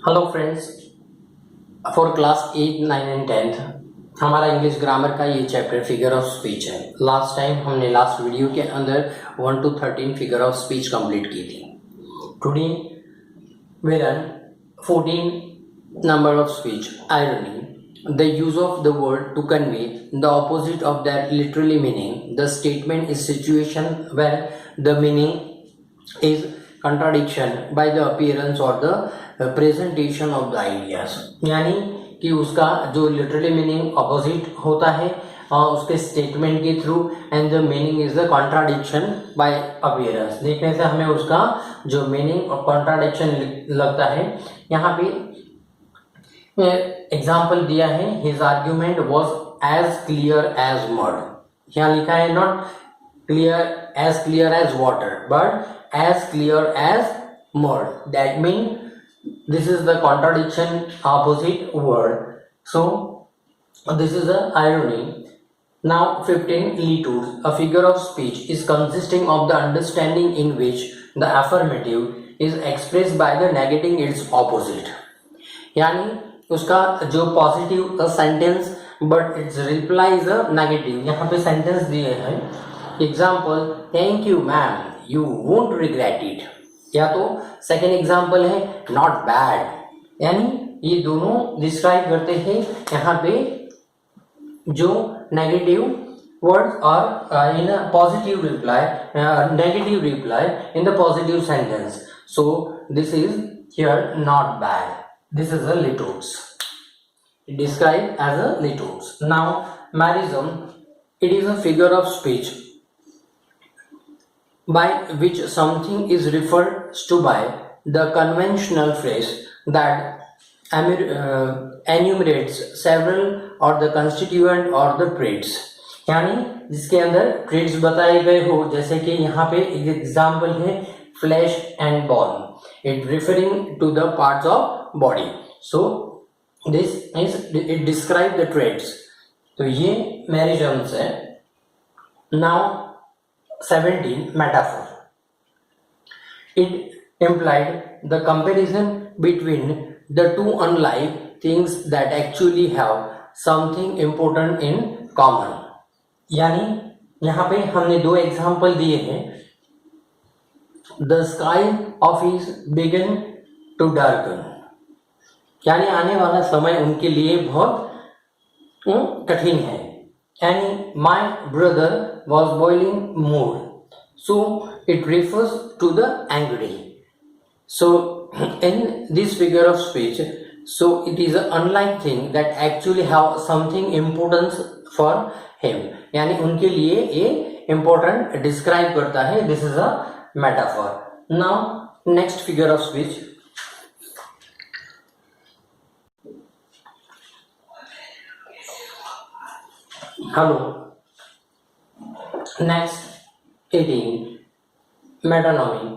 Hello friends, for class 8, 9 and 10 हमारा English grammar का ये चैप्टर फिगर ऑफ स्पीच है। लास्ट टाइम हमने लास्ट वीडियो के अंदर 1 to 13 figure of speech complete की थी। Today we run 14 number of speech. Irony, the use of the word to convey the opposite of that literally meaning. The statement is situation where the meaning is contradiction by the appearance or the presentation of the ideas। यानी कि उसका जो literally meaning opposite होता है उसके statement के through, and the meaning is the contradiction by appearance. देखने से हमें उसका जो मीनिंग और कॉन्ट्राडिक्शन लगता है। यहाँ पे एग्जाम्पल दिया है, his argument was as clear as mud. यहाँ लिखा है not clear as water but as clear as mud। That means this is the contradiction opposite word, so this is the irony। Now 15 litours, a figure of speech is consisting of the understanding in which the affirmative is expressed by the negating its opposite। यानी उसका जो positive sentence but it's reply is a negative. यहाँ पे sentence दिए हैं, example thank you ma'am, you won't regret it. या तो second example है नॉट बैड, यानी ये दोनों डिस्क्राइब करते हैं यहाँ पे जो नेगेटिव वर्ड और in positive reply, negative reply in the positive sentence. So this is here not bad, this is a litotes, described as a litos। Now merism, it is a figure of speech by which something is referred to by the conventional phrase that enumerates several or the constituent or the traits। यानी जिसके अंदर traits बताए गए हो, जैसे कि यहाँ पे एक एग्जाम्पल है flesh and bone, it referring to the parts of body। So this is it describe the traits। तो ये मैरिजम्स है। Now 17 metaphor, it implied the comparison between the two unlike things that actually have something important in common। यानी यहाँ पे हमने दो example दिए हैं, the sky of is begin to darken, यानी आने वाला समय उनके लिए बहुत कठिन है। यानी my brother was boiling mood, so it refers to the angry। So in this figure of speech, so it is an unlike thing that actually have something importance for him, यानी उनके लिए ये important describe करता है। This is a metaphor। Now next figure of speech, hello। Next 18 metonymy,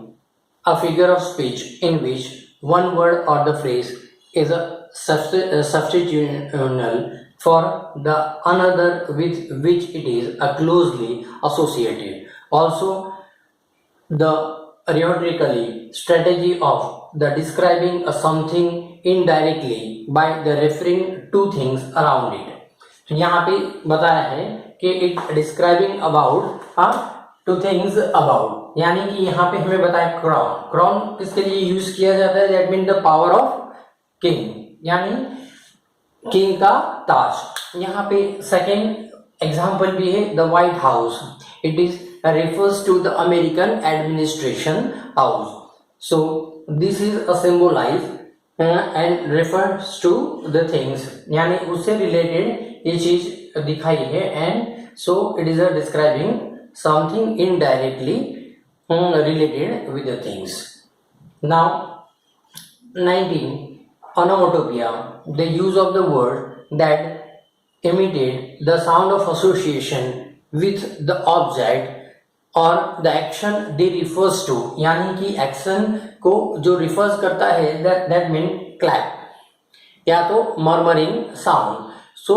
a figure of speech in which one word or the phrase is a substitutional for the another with which it is closely associated। Also the rhetorically strategy of the describing something indirectly by the referring to things around it। तो यहाँ पे बताया है कि it describing about two things about, यानी कि यहाँ पे हमें बताया क्राउन। क्राउन किसके लिए यूज किया जाता है? That mean the power of king, यानी किंग का ताज। यहाँ पे सेकेंड एग्जाम्पल भी है the white house, it is refers to the American administration house। So this is a symbolize and refers to the things, यानी उससे रिलेटेड ये चीज दिखाई है। And so it is a describing something indirectly related with the things. Now 19 onomatopoeia, the use of the word that imitate the sound of association with the object और the action they refers to, यानी कि action को जो refers करता है that mean clap या तो murmuring sound. So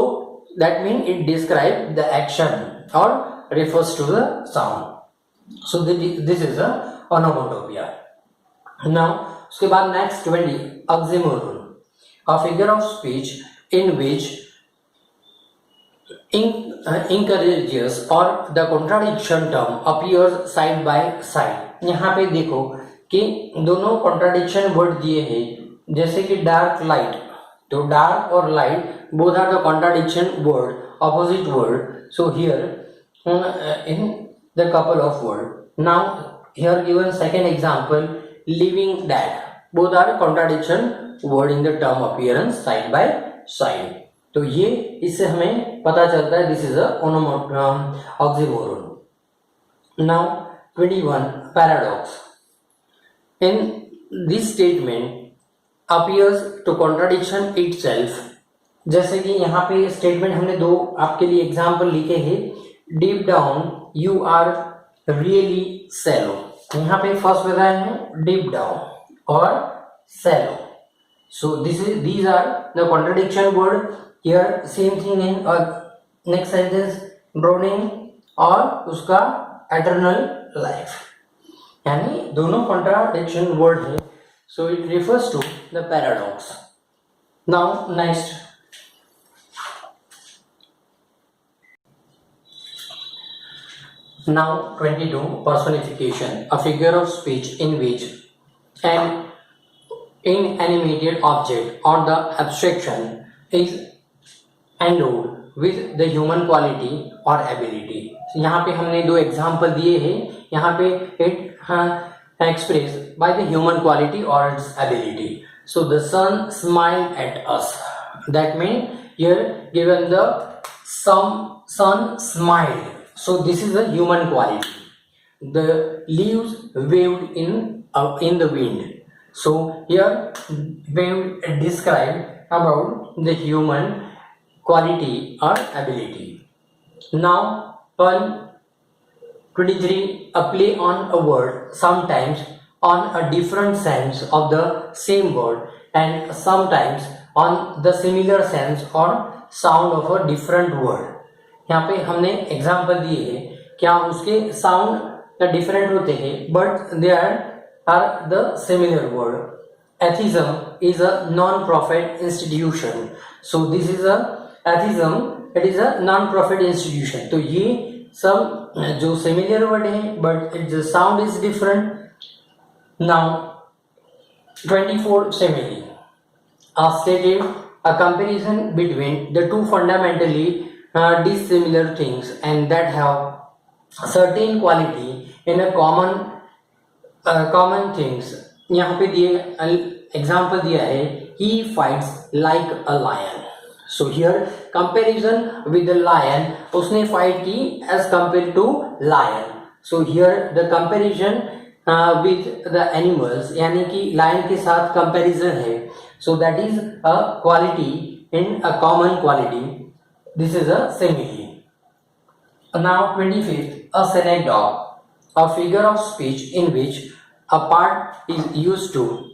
that mean it describe the action और refers to the sound. So this is a onomatopoeia. Now उसके बाद next 20 oxymoron, a figure of speech in which encourages or the contradiction term appears side by side। यहाँ पे देखो कि दोनों contradiction word दिए हैं, जैसे कि dark light, तो dark और light both are the contradiction word, opposite word। So here in the couple of word, now here given second example, living dead, both are contradiction word in the term appearance side by side। तो ये इससे हमें पता चलता है this is oxymoron. Now 21 paradox. In this statement appears to contradiction itself. जैसे कि यहाँ पे स्टेटमेंट हमने दो आपके लिए एग्जांपल लिखे हैं। Deep down you are really shallow. यहाँ पे फर्स्ट बताया है डीप डाउन और shallow. So these are the contradiction word। here same thing in next sentence drowning और उसका eternal life, यानी दोनों contradiction word है। so it refers to the paradox। now next, now 22 personification, a figure of speech in which an inanimated object or the abstraction is endowed with the human quality or ability। यहाँ पे हमने दो example दिए हैं। यहाँ पे it expressed by the human quality or its ability। so the sun smiled at us, that means here given the sun smiled, so this is a human quality। the leaves waved in the wind, so here waved described about the human quality or ability। now pun 23, a play on a word, sometimes on a different sense of the same word and sometimes on the similar sense or sound of a different word। यहाँ पे हमने example दिए हैं, क्या उसके sound different होते हैं but they are the similar word. Atheism is a non profit institution. So this is a atheism, it is a non profit institution. तो ये सब जो सिमिलर वर्ड है but its sound is different. Now 24 simile, a stated a comparison between the two fundamentally dissimilar things and that have certain quality in a common things। यहाँ पे दिए example दिया है he fights like a lion। so here comparison with the lion, उसने fight की as compared to lion। so here the comparison with the animals, यानी कि lion के साथ comparison है। so that is a quality in a common quality, this is a simile। now 25th, a synecdoche, a figure of speech in which a part is used to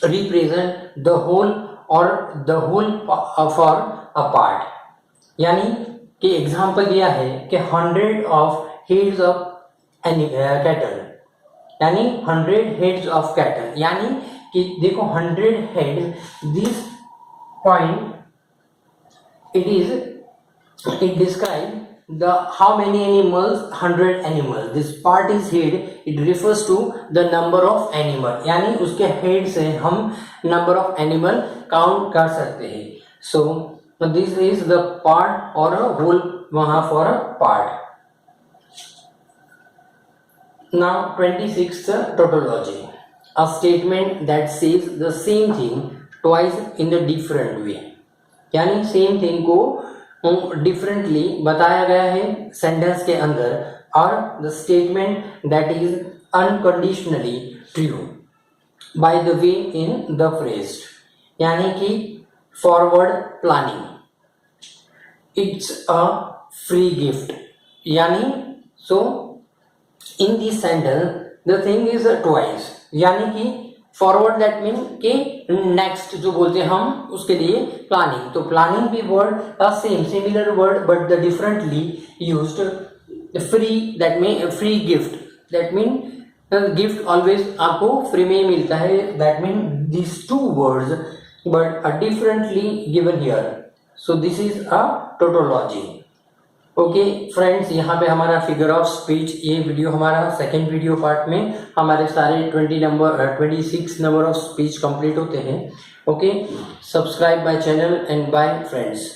represent the whole or the whole for a part। यानी कि example दिया है कि 100 of heads of cattle, यानी 100 heads of cattle, यानी कि देखो 100 heads, this point it describes the how many animals, 100 animals। this part is head, it refers to the number of animal, यानी उसके head से हम number of animal count कर सकते हैं। so this is the part or a whole वहाँ for a part। now 26th, tautology, a statement that says the same thing twice in the different way, यानी same thing को differently बताया गया है sentence के अंदर। और the statement that is unconditionally true by the way in the phrase, यानी कि forward planning, it's a free gift, यानी so in this sentence the thing is twice, यानी कि फॉरवर्ड दैट मीन के नेक्स्ट जो बोलते हैं हम उसके लिए प्लानिंग। तो प्लानिंग भी word same similar word but the differently used. Free that mean free gift, that mean gift always आपको फ्री में ही मिलता है, that mean this two words but differently given here. So this is a tautology. Okay friends, यहाँ पे हमारा figure of speech, ये video हमारा सेकेंड वीडियो पार्ट में हमारे सारे 26 नंबर ऑफ स्पीच कंप्लीट होते हैं. Okay, subscribe my channel and bye friends.